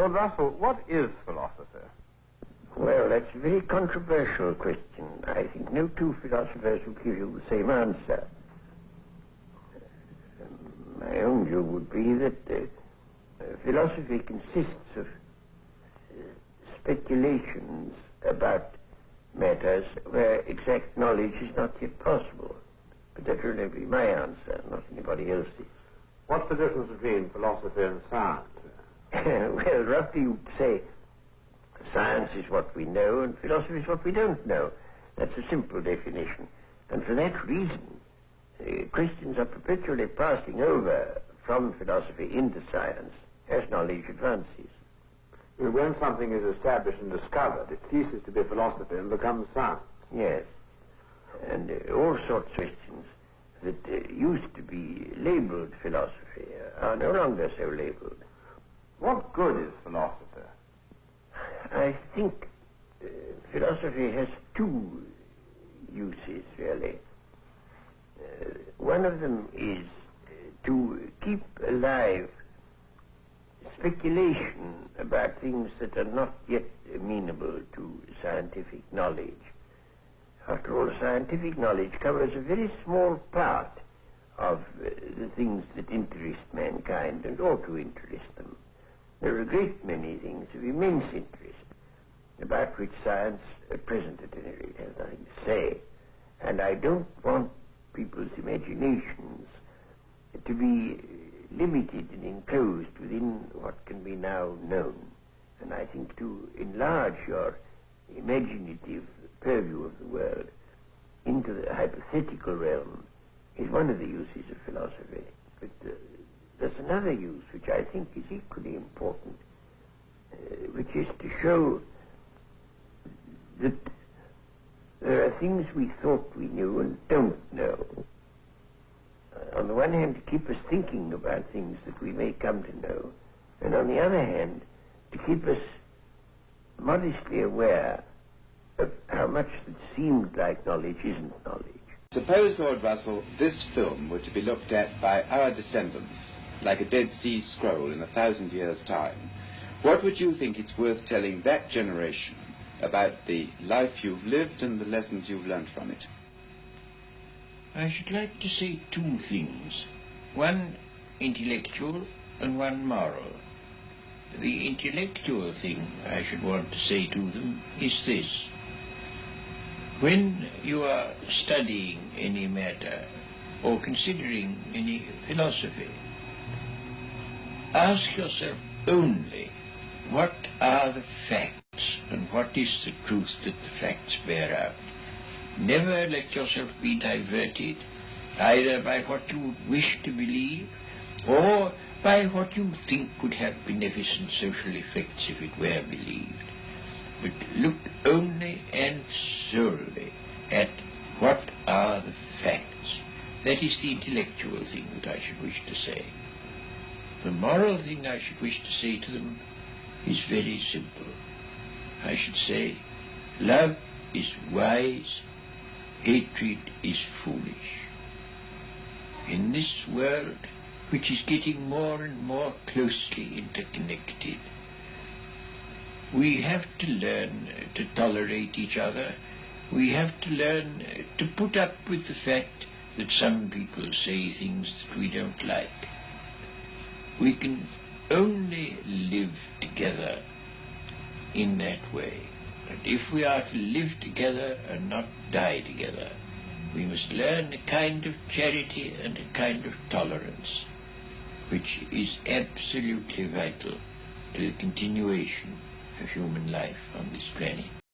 Lord Russell, what is philosophy? Well, that's a very controversial question. I think no two philosophers will give you the same answer. My own view would be that philosophy consists of speculations about matters where exact knowledge is not yet possible. But that will only be my answer, not anybody else's. What's the difference between philosophy and science? Well, roughly you'd say science is what we know and philosophy is what we don't know. That's a simple definition. And for that reason, Christians are perpetually passing over from philosophy into science as knowledge advances. When something is established and discovered, it ceases to be philosophy and becomes science. Yes. And all sorts of questions that used to be labeled philosophy are no longer so labeled. What good is philosophy? I think philosophy has two uses, really. One of them is to keep alive speculation about things that are not yet amenable to scientific knowledge. After all, scientific knowledge covers a very small part of the things that interest mankind and ought to interest them. There are a great many things of immense interest about which science, at present at any rate, has nothing to say. And I don't want people's imaginations to be limited and enclosed within what can be now known. And I think to enlarge your imaginative purview of the world into the hypothetical realm is one of the uses of philosophy. But there's another use which I think is equally important, which is to show that there are things we thought we knew and don't know. On the one hand, to keep us thinking about things that we may come to know, and on the other hand, to keep us modestly aware of how much that seemed like knowledge isn't knowledge. Suppose, Lord Russell, this film were to be looked at by our descendants, like a Dead Sea Scroll in 1,000 years' time. What would you think it's worth telling that generation about the life you've lived and the lessons you've learned from it? I should like to say two things, one intellectual and one moral. The intellectual thing I should want to say to them is this. When you are studying any matter or considering any philosophy, ask yourself only what are the facts and what is the truth that the facts bear out. Never let yourself be diverted either by what you wish to believe or by what you think could have beneficent social effects if it were believed. But look only and solely at what are the facts. That is the intellectual thing that I should wish to say. The moral thing I should wish to say to them is very simple. I should say, love is wise, hatred is foolish. In this world, which is getting more and more closely interconnected, we have to learn to tolerate each other. We have to learn to put up with the fact that some people say things that we don't like. We can only live together in that way. But if we are to live together and not die together, we must learn a kind of charity and a kind of tolerance, which is absolutely vital to the continuation of human life on this planet.